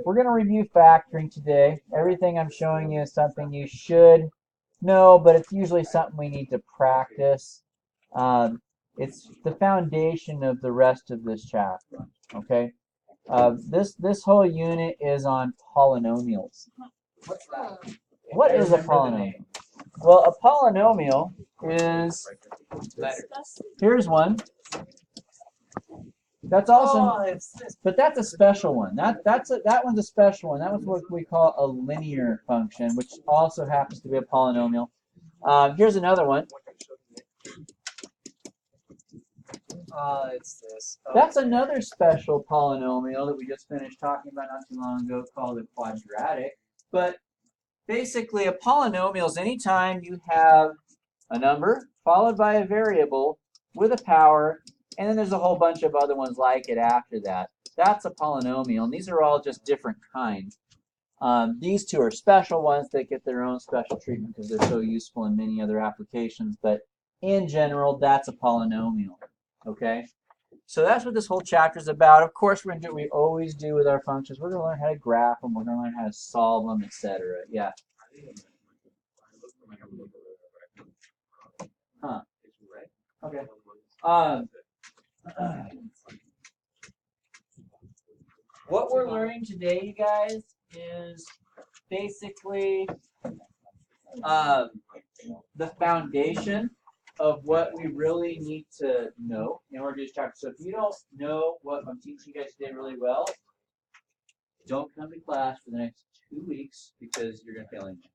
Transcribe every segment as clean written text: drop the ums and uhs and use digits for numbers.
we're going to review factoring today. Everything I'm showing you is something you should know, but it's usually something we need to practice. It's the foundation of the rest of this chapter. Okay. This whole unit is on polynomials. What's that? What is a polynomial? Well, a polynomial is, here's one. That's also, but that's a special one. That one's a special one. That one's what we call a linear function, which also happens to be a polynomial. Here's another one. It's this. That's another special polynomial that we just finished talking about not too long ago called a quadratic. But basically, a polynomial is any time you have a number followed by a variable with a power, and then there's a whole bunch of other ones like it after that. That's a polynomial, and these are all just different kinds. These two are special ones that get their own special treatment because they're so useful in many other applications. But in general, that's a polynomial. Okay? So that's what this whole chapter is about. Of course, we're going to do what we always do with our functions. We're going to learn how to graph them. We're going to learn how to solve them, etc. Yeah. Huh. Okay. What we're learning today, you guys, is basically the foundation of what we really need to know in order to do this chapter. So if you don't know what I'm teaching you guys today really well, don't come to class for the next 2 weeks because you're going to fail anyway.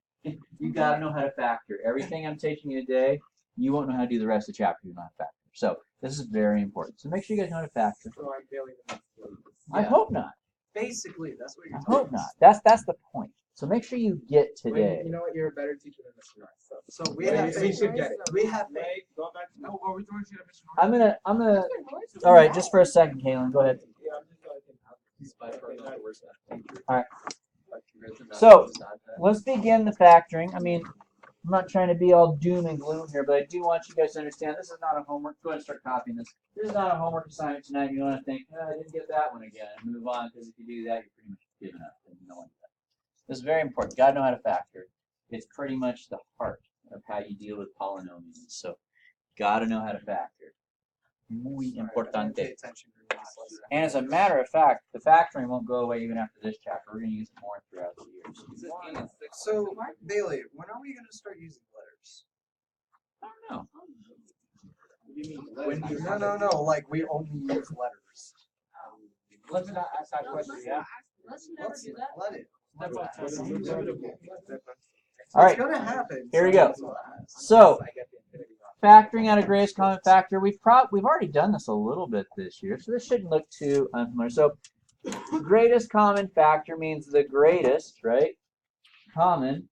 You got to know how to factor. Everything I'm teaching you today, you won't know how to do the rest of the chapter if you don't know how to factor. So this is very important. So make sure you guys know how to factor. So I'm failing the I hope not. Basically, that's what you're I hope not. That's the point. So make sure you get today. You know what? You're a better teacher than Mr. North. So we should get it. We have faith. Go back to what we're doing to Mr. North. I'm gonna. All right, just for a second, Kaylin, go ahead. All right. So let's begin the factoring. I mean, I'm not trying to be all doom and gloom here, but I do want you guys to understand this is not a homework. Go ahead and start copying this. This is not a homework assignment tonight. You want to think, I didn't get that one again, and move on, because if you do that, you're pretty much giving up. And no one does. This is very important. You got to know how to factor. It's pretty much the heart of how you deal with polynomials. So, got to know how to factor. Muy importante. And as a matter of fact, the factoring won't go away even after this chapter. We're going to use it more throughout the years. So, Bailey, when are we going to start using letters? I don't know. No. Like, we only use letters. Let's not ask that question, yeah? Let's never do that. Let it. All right, it's gonna happen. Here we go. So, factoring out a greatest common factor. We've already done this a little bit this year, so this shouldn't look too unfamiliar. So, greatest common factor means the greatest, right? Common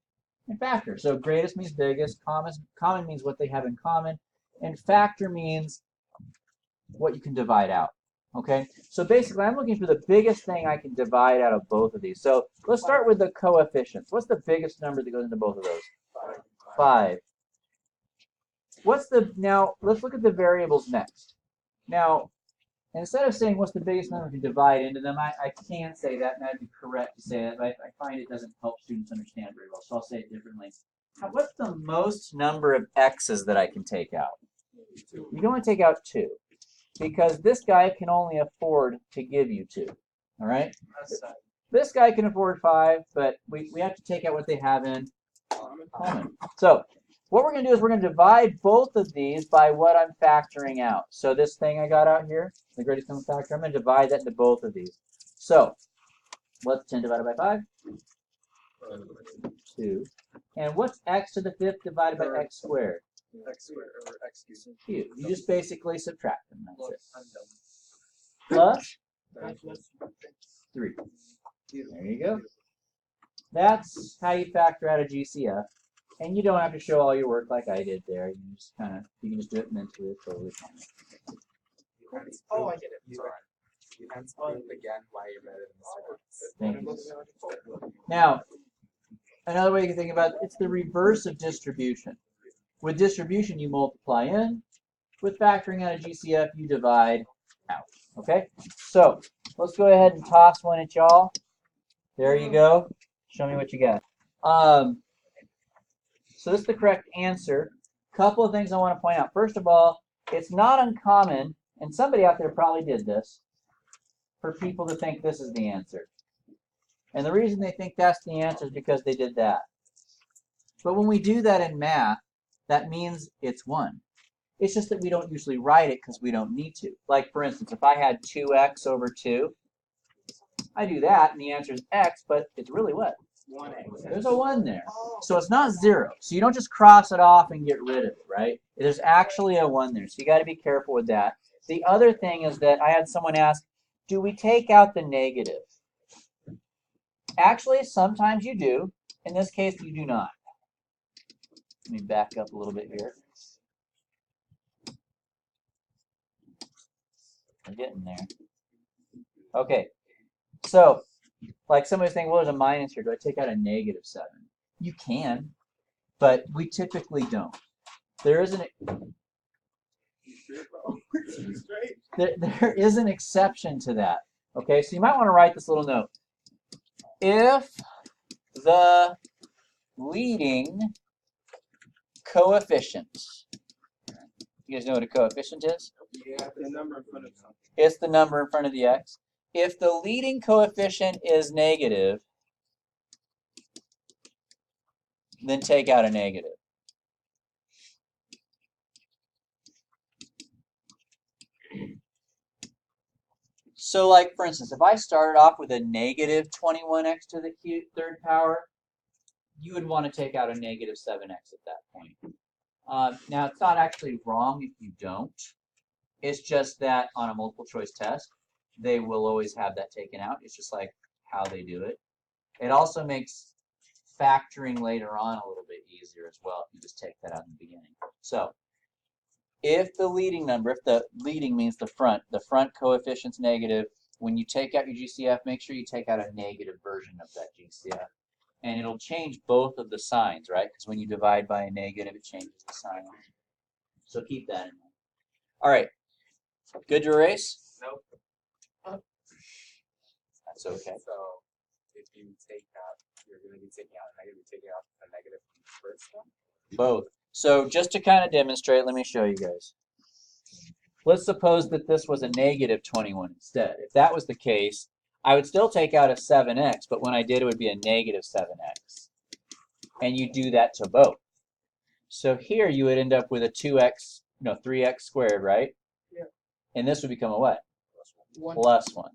and factor. So, greatest means biggest. Common means what they have in common, and factor means what you can divide out. Okay, so basically I'm looking for the biggest thing I can divide out of both of these. So let's start with the coefficients. What's the biggest number that goes into both of those? 5. Now let's look at the variables next. Now, instead of saying what's the biggest number to divide into them, I can say that, and that'd be correct to say that, but I find it doesn't help students understand very well, so I'll say it differently. What's the most number of x's that I can take out? You can only take out 2. Because this guy can only afford to give you 2, all right? This guy can afford 5, but we have to take out what they have in common. So what we're going to do is we're going to divide both of these by what I'm factoring out. So this thing I got out here, the greatest common factor, I'm going to divide that into both of these. So what's 10 divided by 5? 2. And what's x to the 5th divided by x squared? X squared or x cubed. Cube. You just basically subtract them. That's it. Plus 3. There you go. That's how you factor out a GCF. And you don't have to show all your work like I did there. You can just do it mentally. It's totally fine. Oh, I get it. Sorry. You can explain again why you're better than the Thank you. Now, another way you can think about it, it's the reverse of distribution. With distribution, you multiply in. With factoring out a GCF, you divide out. Okay? So, let's go ahead and toss one at y'all. There you go. Show me what you got. So this is the correct answer. Couple of things I want to point out. First of all, it's not uncommon, and somebody out there probably did this, for people to think this is the answer. And the reason they think that's the answer is because they did that. But when we do that in math, that means it's 1. It's just that we don't usually write it because we don't need to. Like, for instance, if I had 2x over 2, I do that, and the answer is x, but it's really what? 1x. There's a 1 there. So it's not 0. So you don't just cross it off and get rid of it, right? There's actually a 1 there. So you got to be careful with that. The other thing is that I had someone ask, do we take out the negative? Actually, sometimes you do. In this case, you do not. Let me back up a little bit here. We're getting there. Okay. So, like somebody's saying, well, there's a minus here. Do I take out a negative 7? You can, but we typically don't. There is there is an exception to that. Okay, so you might want to write this little note. If the leading coefficient, you guys know what a coefficient is? Yeah, the number in front of something. It's the number in front of the x. If the leading coefficient is negative, then take out a negative. So, like, for instance, if I started off with a negative 21x to the third power, you would want to take out a negative 7x at that point. Now, it's not actually wrong if you don't. It's just that on a multiple choice test, they will always have that taken out. It's just like how they do it. It also makes factoring later on a little bit easier as well if you just take that out in the beginning. So, if the leading number, if the leading means the front coefficient's negative, when you take out your GCF, make sure you take out a negative version of that GCF. And it'll change both of the signs, right? Because when you divide by a negative, it changes the sign. So keep that in mind. All right. Good to erase? Nope. That's okay. So if you take out, you're going to be taking out a negative, you're taking out a negative from the first one? Both. So just to kind of demonstrate, let me show you guys. Let's suppose that this was a negative 21 instead. If that was the case, I would still take out a 7x, but when I did, it would be a negative 7x. And you do that to both. So here you would end up with a 3x squared, right? Yeah. And this would become a what? Plus 1.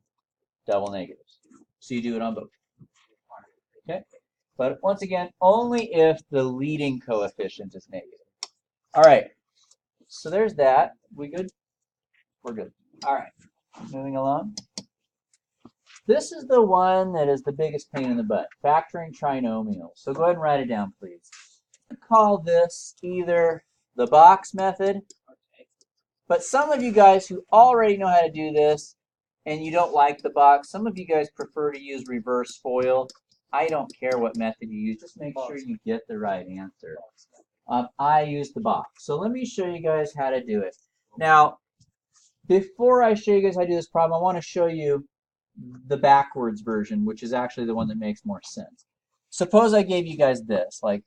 Double negatives. So you do it on both. Okay? But once again, only if the leading coefficient is negative. All right. So there's that. We good? We're good. All right. Moving along. This is the one that is the biggest pain in the butt. Factoring trinomials. So go ahead and write it down, please. Call this either the box method, but some of you guys who already know how to do this and you don't like the box, some of you guys prefer to use reverse FOIL. I don't care what method you use, just make sure you get the right answer. I use the box. So let me show you guys how to do it. Now, before I show you guys how to do this problem, I want to show you the backwards version, which is actually the one that makes more sense. Suppose I gave you guys this, like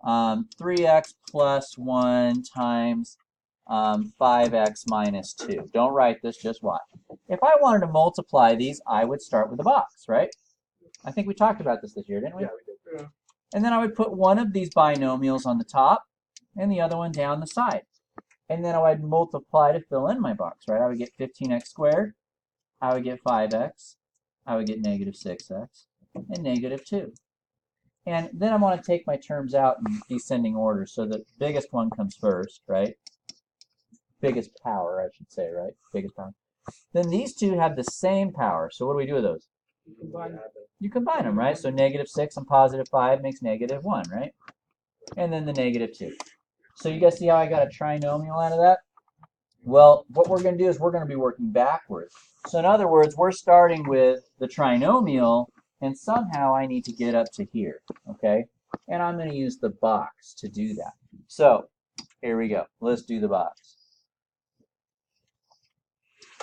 3x plus 1 times 5x minus 2. Don't write this, just watch. If I wanted to multiply these, I would start with a box, right? I think we talked about this year, didn't we? Yeah, we did. Yeah. And then I would put one of these binomials on the top and the other one down the side. And then I would multiply to fill in my box, right? I would get 15x squared. I would get 5x. I would get negative 6x and negative 2. And then I want to take my terms out in descending order. So the biggest one comes first, right? Biggest power, I should say, right? Biggest power. Then these two have the same power. So what do we do with those? You combine them, right? So negative 6 and positive 5 makes negative 1, right? And then the negative 2. So you guys see how I got a trinomial out of that? Well, what we're going to do is we're going to be working backwards. So in other words, we're starting with the trinomial, and somehow I need to get up to here, okay? And I'm going to use the box to do that. So here we go. Let's do the box.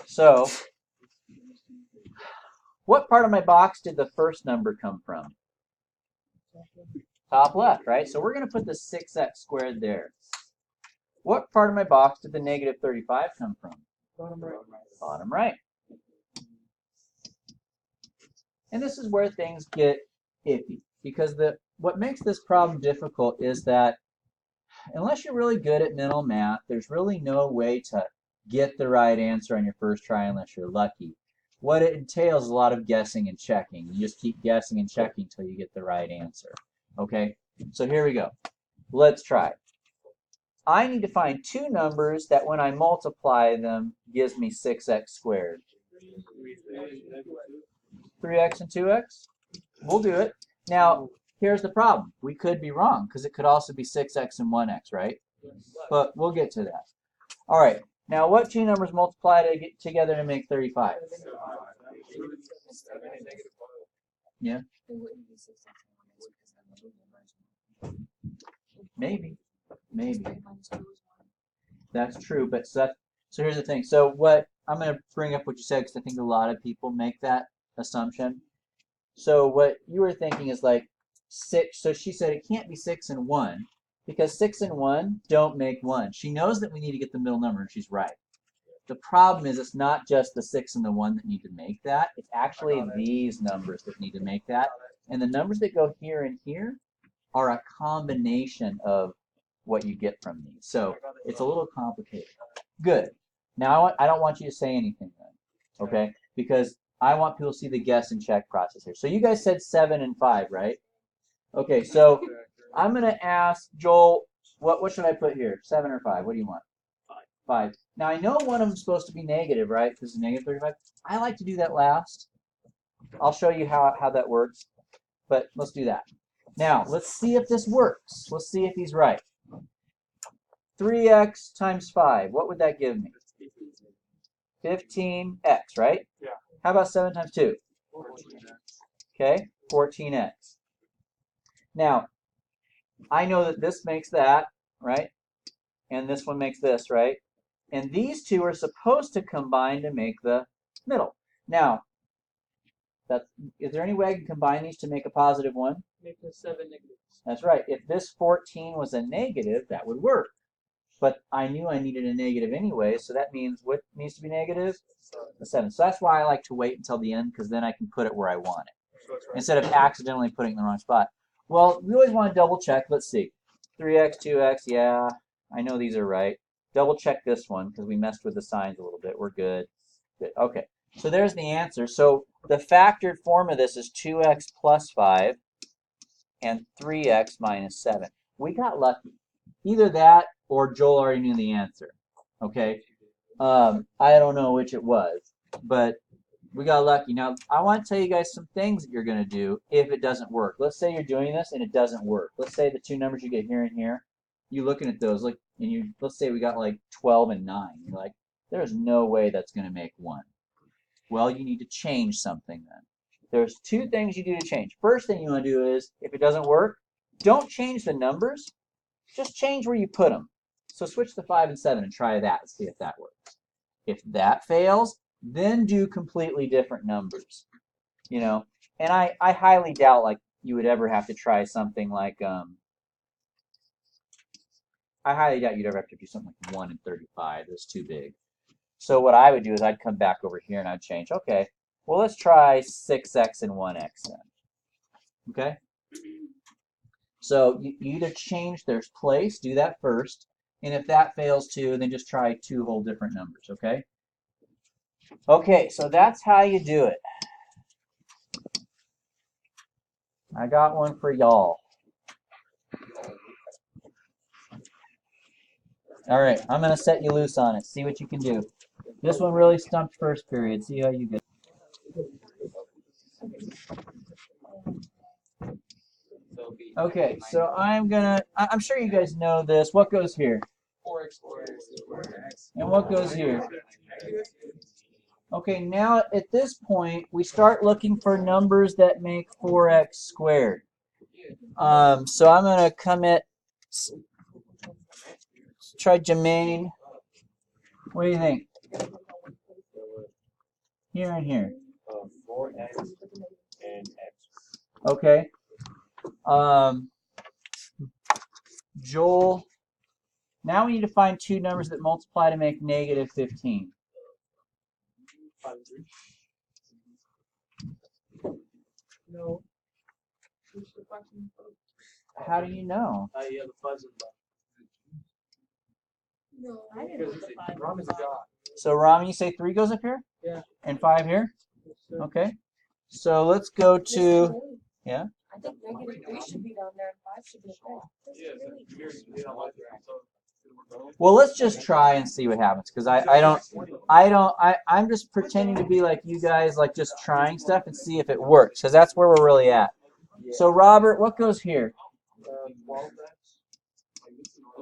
So What part of my box did the first number come from? Top left, right? So we're going to put the 6x squared there. What part of my box did the negative 35 come from? Bottom right. Bottom right. And this is where things get iffy, because what makes this problem difficult is that unless you're really good at mental math, there's really no way to get the right answer on your first try unless you're lucky. What it entails is a lot of guessing and checking. You just keep guessing and checking until you get the right answer. Okay? So here we go. Let's try. I need to find two numbers that when I multiply them gives me 6x squared. 3x and 2x? We'll do it. Now, here's the problem. We could be wrong because it could also be 6x and 1x, right? But we'll get to that. All right. Now, what two numbers multiply together to make 35? Yeah? Maybe. Maybe. That's true. But so here's the thing. So what I'm going to bring up what you said because I think a lot of people make that assumption. So what you were thinking is like 6. So she said it can't be 6 and 1 because 6 and 1 don't make 1. She knows that we need to get the middle number, and she's right. The problem is it's not just the 6 and the 1 that need to make that. It's actually these numbers that need to make that. And the numbers that go here and here are a combination of what you get from these. So it's a little complicated. Good. Now I don't want you to say anything then, okay? Because I want people to see the guess and check process here. So you guys said 7 and 5, right? Okay, so I'm going to ask Joel, what should I put here? 7 or 5? What do you want? 5. Now I know one of them is supposed to be negative, right? Because it's negative 35. I like to do that last. I'll show you how that works. But let's do that. Now, let's see if this works. Let's see if he's right. 3x times 5. What would that give me? 15x, right? Yeah. How about 7 times 2? 14x. Okay, 14x. Now, I know that this makes that, right? And this one makes this, right? And these two are supposed to combine to make the middle. Now, is there any way I can combine these to make a positive one? Make the 7 negatives. That's right. If this 14 was a negative, that would work. But I knew I needed a negative anyway, so that means what needs to be negative? A 7. So that's why I like to wait until the end, because then I can put it where I want it, instead of accidentally putting it in the wrong spot. Well, we always want to double check. Let's see. 3x, 2x, yeah, I know these are right. Double check this one, because we messed with the signs a little bit. We're good. Good. Okay, so there's the answer. So the factored form of this is 2x plus 5 and 3x minus 7. We got lucky. Either that or Joel already knew the answer. Okay? I don't know which it was, but we got lucky. Now, I want to tell you guys some things that you're going to do if it doesn't work. Let's say you're doing this and it doesn't work. Let's say the two numbers you get here and here, you're looking at those, like, and let's say we got like 12 and 9. You're like, there's no way that's going to make 1. Well, you need to change something then. There's two things you do to change. First thing you want to do is, if it doesn't work, don't change the numbers. Just change where you put them. So switch the 5 and 7 and try that and see if that works. If that fails, then do completely different numbers. You know, and I highly doubt like you would ever have to try something like I highly doubt you'd ever have to do something like 1 and 35. That's too big. So what I would do is I'd come back over here and I'd change. Okay, well let's try 6x and 1x then. Okay. So you either change their place, do that first, and if that fails too, then just try two whole different numbers, okay? Okay, so that's how you do it. I got one for y'all. All right, I'm going to set you loose on it. See what you can do. This one really stumped first period. See how you get. Okay, so I'm sure you guys know this. What goes here? 4x squared. And what goes here? Okay, now at this point, we start looking for numbers that make 4x squared. So I'm going to commit, try Jermaine. What do you think? Here and here. 4x and x. Okay. Joel, now we need to find two numbers that multiply to make negative 15. No. How do you know? You have a fuzz in No, I didn't put the 5 on the bottom. So, Rami, you say 3 goes up here? Yeah. And 5 here? the Okay. So let's go This to, is really- yeah? I think -3 should be down there and 5 should be up there. This is really Well, let's just try and see what happens, because I'm just pretending to be like you guys, like just trying stuff and see if it works, because that's where we're really at. So, Robert, what goes here? 12x.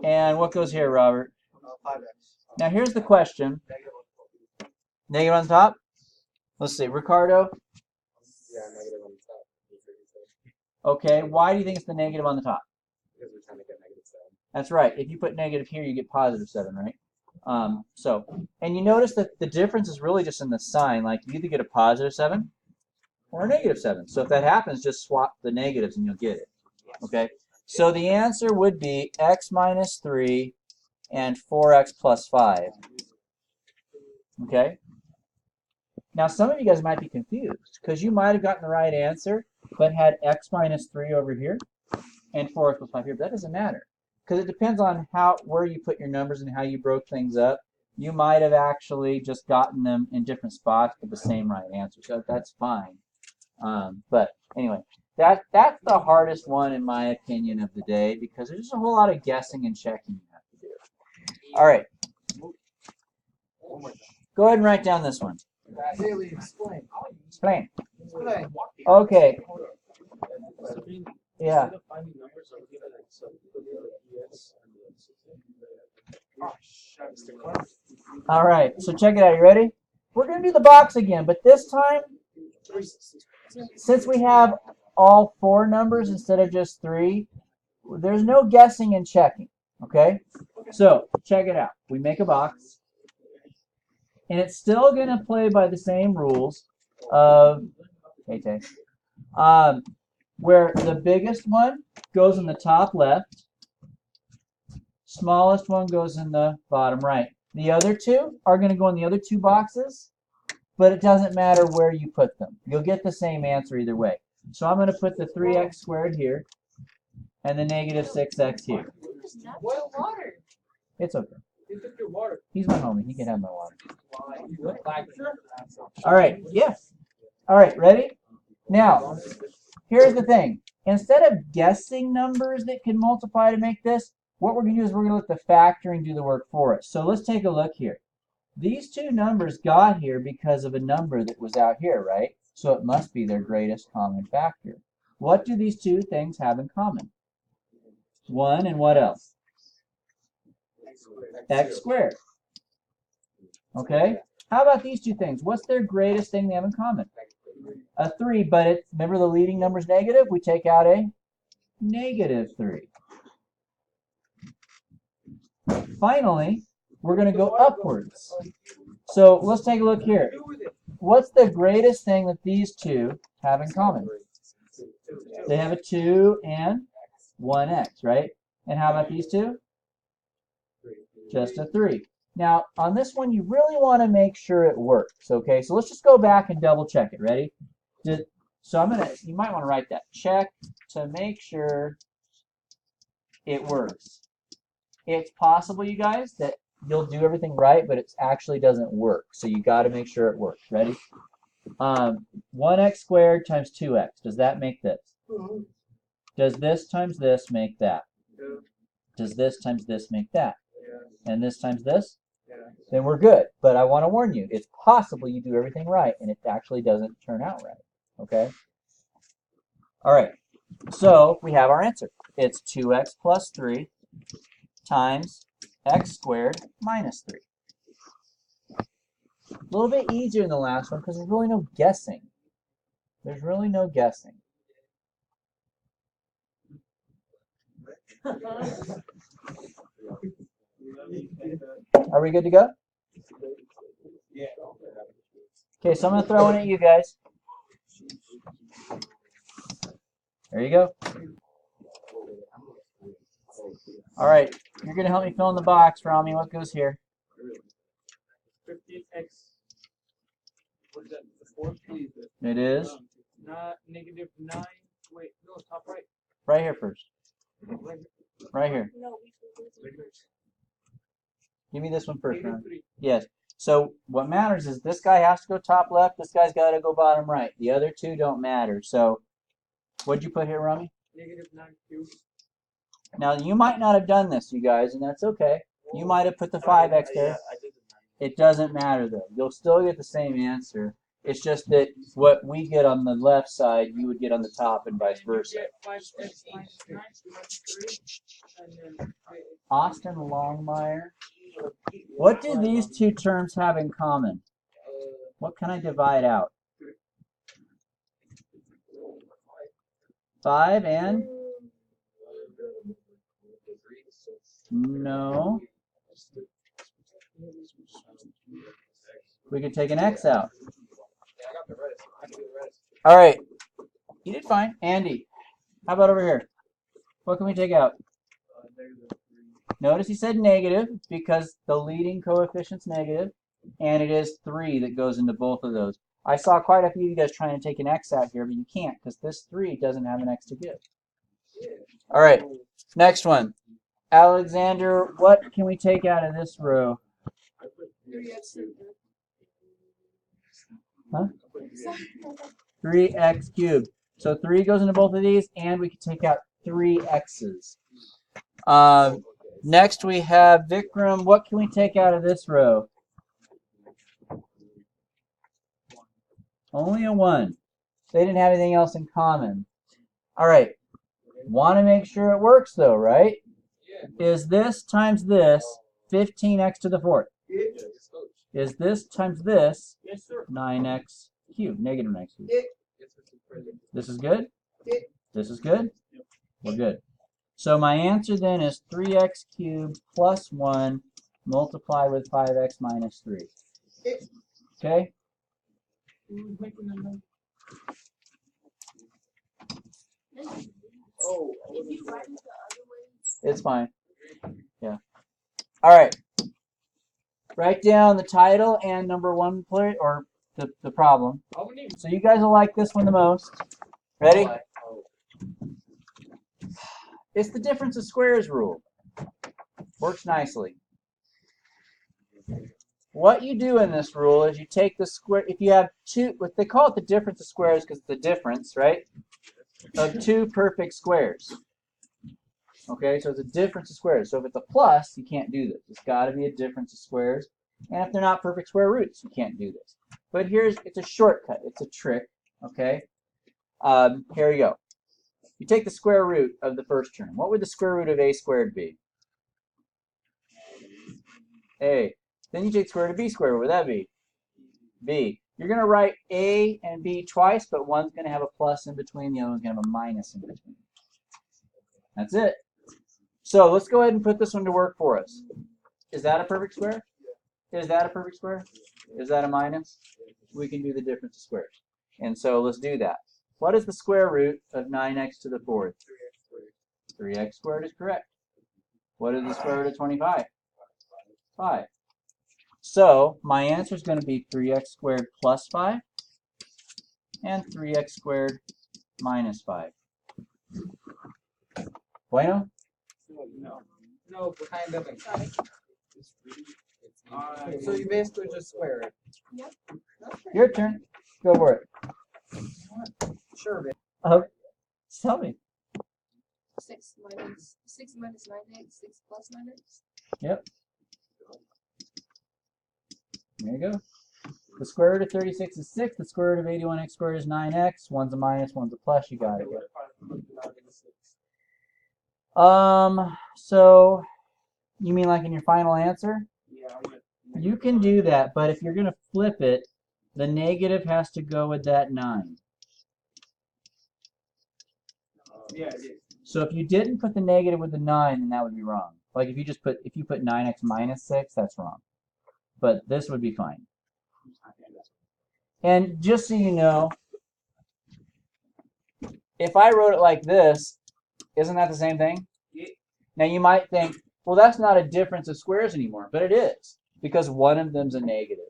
And what goes here, Robert? 5x. Now, here's the question. Negative on the top? Let's see. Ricardo? Yeah, negative on the top. Okay. Why do you think it's the negative on the top? Because we're trying to get -7. That's right. If you put negative here, you get positive 7, right? And you notice that the difference is really just in the sign. Like, you either get a positive 7 or a negative 7. So if that happens, just swap the negatives and you'll get it. Okay? So the answer would be x minus 3 and 4x plus 5. Okay? Now, some of you guys might be confused, because you might have gotten the right answer, but had x minus 3 over here and 4x plus 5 here. But that doesn't matter, because it depends on where you put your numbers and how you broke things up. You might have actually just gotten them in different spots with the same right answer. So that's fine. But anyway, that's the hardest one, in my opinion, of the day, because there's just a whole lot of guessing and checking you have to do. All right. Go ahead and write down this one. Haley, explain. Explain. Explain. Okay. Yeah. Instead of finding numbers, I'm giving it some yes and Oh, shucks, the clock. All right. So check it out. You ready? We're going to do the box again, but this time, since we have all 4 numbers instead of just 3, there's no guessing and checking. Okay? So check it out. We make a box, and it's still going to play by the same rules of where the biggest one goes in the top left, smallest one goes in the bottom right. The other 2 are going to go in the other 2 boxes, but it doesn't matter where you put them. You'll get the same answer either way. So I'm going to put the 3x squared here and the negative 6x here. not your water. It's okay. You took your water. He's my homie. He can have my water. All right. Yeah. All right. Ready? Now, here's the thing. Instead of guessing numbers that can multiply to make this, what we're going to do is we're going to let the factoring do the work for us. So let's take a look here. These 2 numbers got here because of a number that was out here, right? So it must be their greatest common factor. What do these 2 things have in common? 1 and what else? X squared. Okay? How about these 2 things? What's their greatest thing they have in common? A 3, but remember the leading number is negative? We take out a negative 3. Finally, we're going to go upwards. So let's take a look here. What's the greatest thing that these 2 have in common? They have a 2 and 1x, right? And how about these 2? Just a 3. Now, on this one, you really want to make sure it works, okay? So let's just go back and double check it. Ready? You might want to write that. Check to make sure it works. It's possible, you guys, that you'll do everything right, but it actually doesn't work. So you got to make sure it works. Ready? 1x squared times 2x. Does that make this? Does this times this make that? Does this times this make that? And this times this? Then we're good. But I want to warn you, it's possible you do everything right, and it actually doesn't turn out right. Okay? All right. So we have our answer. It's 2x plus 3 times x squared minus 3. A little bit easier than the last one because there's really no guessing. There's really no guessing. Are we good to go? Okay, so I'm going to throw one at you guys. There you go. All right, you're going to help me fill in the box, Rami. What goes here? 15x. What is that? The fourth, please. It is Not negative 9. Wait, no, top right. right here first. Right. Right here. No, we can do it. Give me this one first, Negative Rami. 3. Yes. So what matters is this guy has to go top left. This guy's got to go bottom right. The other two don't matter. So what'd you put here, Rami? Negative 9 cubed. Now, you might not have done this, you guys, and that's okay. You might have put the 5x there. It doesn't matter, though. You'll still get the same answer. It's just that what we get on the left side, you would get on the top and vice versa. You get 5x minus 9 minus 3. And then Austin Longmire. What do these two terms have in common? What can I divide out? 5 and? No. We could take an x out. All right. You did fine. Andy, how about over here? What can we take out? Notice he said negative because the leading coefficient's negative, and it is 3 that goes into both of those. I saw quite a few of you guys trying to take an x out here, but you can't because this 3 doesn't have an x to give. All right, next one. Alexander, what can we take out of this row? 3x. Huh? 3x cubed. So 3 goes into both of these, and we can take out 3 x's. Next we have Vikram. What can we take out of this row? Only a 1. They didn't have anything else in common. All right. Want to make sure it works, though, right? Is this times this 15x to the 4th? Is this times this 9x cubed, negative 9x cubed? This is good? This is good? We're good. So my answer then is 3x cubed plus 1 multiplied with 5x minus 3. Okay? Oh, if you write it the other way. It's fine. Yeah. All right. Write down the title and number 1 plate or the problem. So you guys will like this one the most. Ready? It's the difference of squares rule. Works nicely. What you do in this rule is you take the square, if you have two, what they call it the difference of squares because it's the difference, right, of 2 perfect squares. Okay, so it's a difference of squares. So if it's a plus, you can't do this. It's got to be a difference of squares. And if they're not perfect square roots, you can't do this. But it's a shortcut. It's a trick. Okay, here we go. You take the square root of the first term. What would the square root of a squared be? A. Then you take the square root of b squared. What would that be? B. You're going to write a and b twice, but one's going to have a plus in between. The other one's going to have a minus in between. That's it. So let's go ahead and put this one to work for us. Is that a perfect square? Is that a perfect square? Is that a minus? We can do the difference of squares. And so let's do that. What is the square root of 9x to the 4th? 3x squared is correct. What is the square root of 25? 5. So my answer is going to be 3x squared plus 5 and 3x squared minus 5. Bueno? No, kind of. So you basically just square it. Yep. Your turn. Go for it. Sure, man. Tell me. 6 minus 9x, 6 plus 9x. Yep. There you go. The square root of 36 is 6. The square root of 81x squared is 9x. One's a minus, one's a plus. You got it. So you mean like in your final answer? You can do that, but if you're going to flip it, the negative has to go with that 9. So if you didn't put the negative with the 9, then that would be wrong. Like if you put 9x minus 6, that's wrong. But this would be fine. And just so you know, if I wrote it like this, isn't that the same thing? Now you might think, well, that's not a difference of squares anymore, but it is, because one of them's a negative.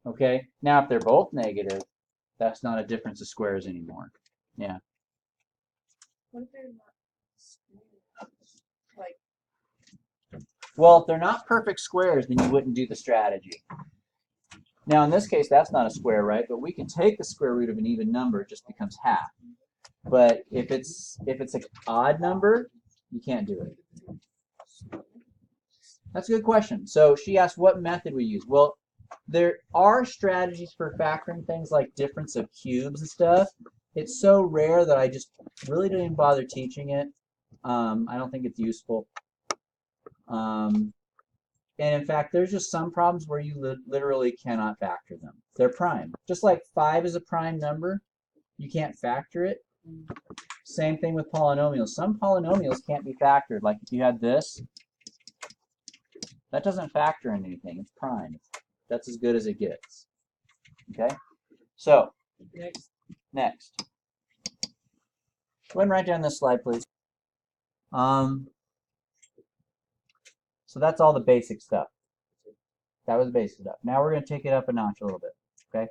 Okay? Now if they're both negative, that's not a difference of squares anymore. Yeah. What if they're not like Well, if they're not perfect squares, then you wouldn't do the strategy. Now in this case, that's not a square, right? But we can take the square root of an even number, it just becomes half. But if it's an odd number, you can't do it. That's a good question. So she asked what method we use. Well, there are strategies for factoring things like difference of cubes and stuff. It's so rare that I just really didn't even bother teaching it. I don't think it's useful. And in fact, there's just some problems where you literally cannot factor them. They're prime. Just like 5 is a prime number, you can't factor it. Same thing with polynomials. Some polynomials can't be factored. Like if you had this, that doesn't factor in anything. It's prime. That's as good as it gets. Okay? So, next. Go ahead and write down this slide, please. So that's all the basic stuff. That was the basic stuff. Now we're going to take it up a notch a little bit. Okay?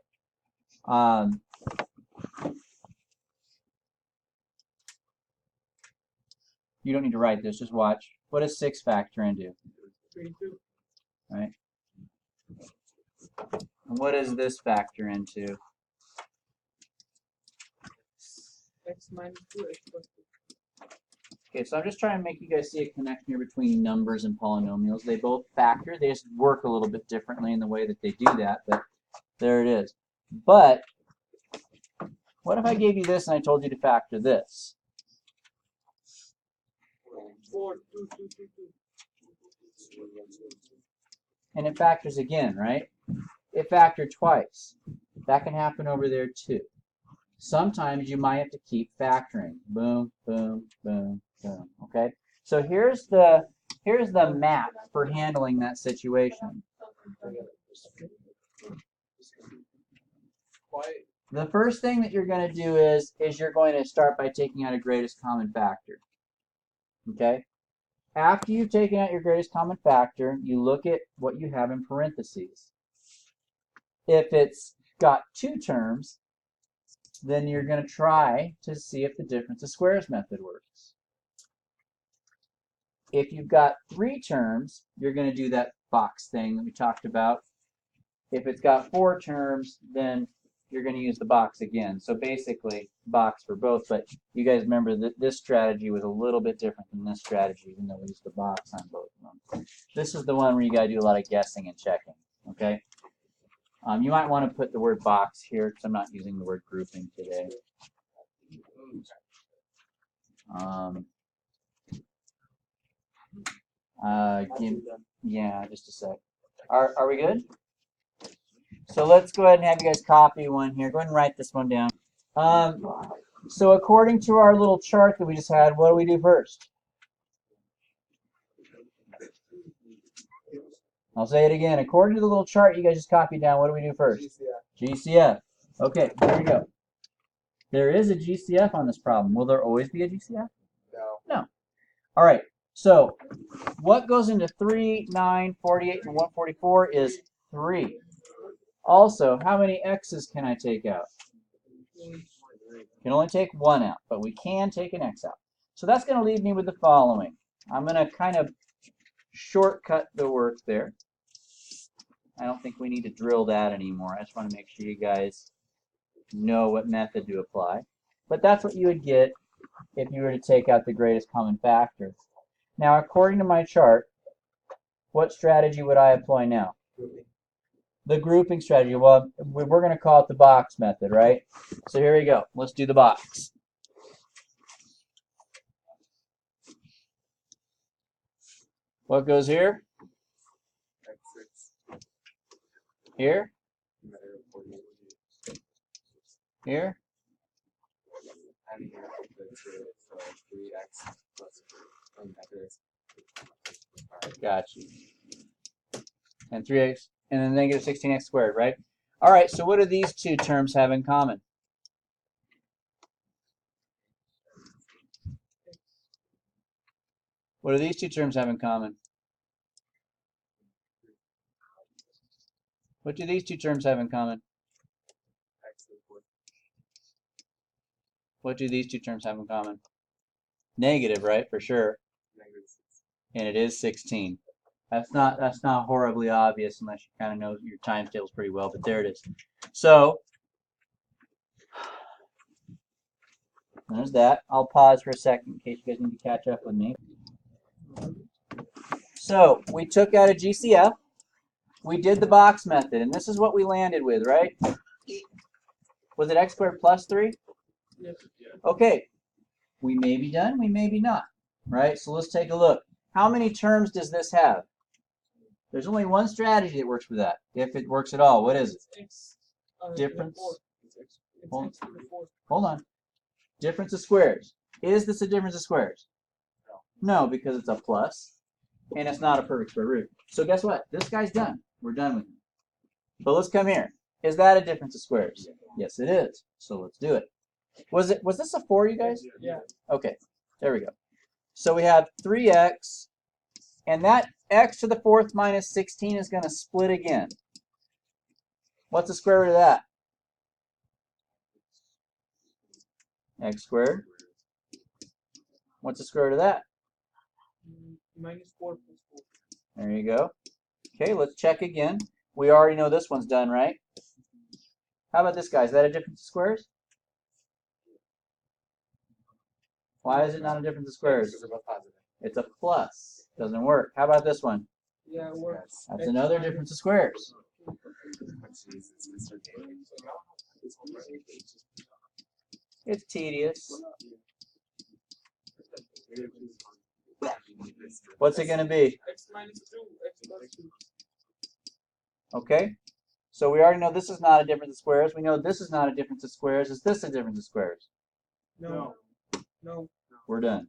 You don't need to write this. Just watch. What does 6 factor into? 3, 2. Right? And what does this factor into? X minus 2, X plus 2. Okay, so I'm just trying to make you guys see a connection here between numbers and polynomials. They both factor. They just work a little bit differently in the way that they do that, but there it is. But what if I gave you this and I told you to factor this? 4, 2, 2, 2, 2. And it factors again, right? It factored twice. That can happen over there too. Sometimes you might have to keep factoring. Boom, boom, boom, boom. Okay? So here's the map for handling that situation. The first thing that you're going to do is you're going to start by taking out a greatest common factor. Okay? After you've taken out your greatest common factor, you look at what you have in parentheses. If it's got 2 terms, then you're going to try to see if the difference of squares method works. If you've got 3 terms, you're going to do that box thing that we talked about. If it's got 4 terms, then you're going to use the box again. So basically, box for both, but you guys remember that this strategy was a little bit different than this strategy, even though we used the box on both of them. This is the one where you got to do a lot of guessing and checking, okay? You might want to put the word box here, because I'm not using the word grouping today. Yeah, just a sec. Are we good? So let's go ahead and have you guys copy one here. Go ahead and write this one down. So according to our little chart that we just had, what do we do first? I'll say it again. According to the little chart you guys just copied down, what do we do first? GCF. Okay, there you go. There is a GCF on this problem. Will there always be a GCF? No. No. All right. So what goes into 3, 9, 48, and 144 is 3. Also, how many x's can I take out? Can only take 1 out, but we can take an x out. So that's going to leave me with the following. I'm going to kind of shortcut the work there. I don't think we need to drill that anymore. I just want to make sure you guys know what method to apply. But that's what you would get if you were to take out the greatest common factor. Now, according to my chart, what strategy would I employ now? The grouping strategy. Well, we're going to call it the box method, right? So here we go. Let's do the box. What goes here? Here? Here? Got you. And 3x, and then negative 16x squared, right? All right, so what do these two terms have in common? What do these two terms have in common? What do these two terms have in common? What do these two terms have in common? Negative, right? For sure. And it is 16. That's not horribly obvious unless you kind of know your times tables pretty well, but there it is. So there's that. I'll pause for a second in case you guys need to catch up with me. So we took out a GCF. We did the box method, and this is what we landed with, right? Was it x squared plus 3? Yes. Okay. We may be done, we may be not, right? So let's take a look. How many terms does this have? There's only one strategy that works for that, if it works at all. What is it? X, Difference. Hold Hold on. Difference of squares. Is this a difference of squares? No, because it's a plus, and it's not a perfect square root. So guess what? This guy's done. We're done with him. But let's come here. Is that a difference of squares? Yes, it is. So let's do it. Was this a 4, you guys? Yeah. Okay, there we go. So we have 3x, and that x to the 4th minus 16 is going to split again. What's the square root of that? X squared. What's the square root of that? Minus 4 plus 4. There you go. Okay, let's check again. We already know this one's done, right? How about this guy? Is that a difference of squares? Why is it not a difference of squares? It's a plus. Doesn't work. How about this one? Yeah, it works. That's another difference of squares. It's tedious. What's it going to be? X minus 2, X plus 2. Okay. So we already know this is not a difference of squares. We know this is not a difference of squares. Is this a difference of squares? No. No. We're done.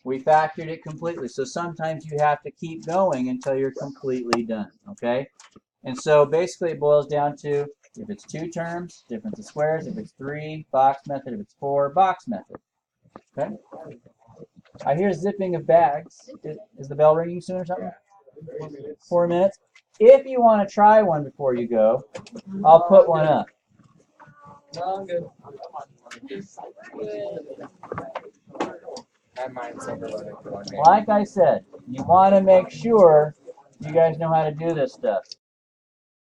We factored it completely. So sometimes you have to keep going until you're completely done. Okay? And so basically it boils down to if it's 2 terms, difference of squares. If it's 3, box method. If it's 4, box method. Okay? I hear zipping of bags. Is the bell ringing soon or something? 4 minutes. If you want to try one before you go, I'll put one up. No, I'm good. Like I said, you want to make sure you guys know how to do this stuff.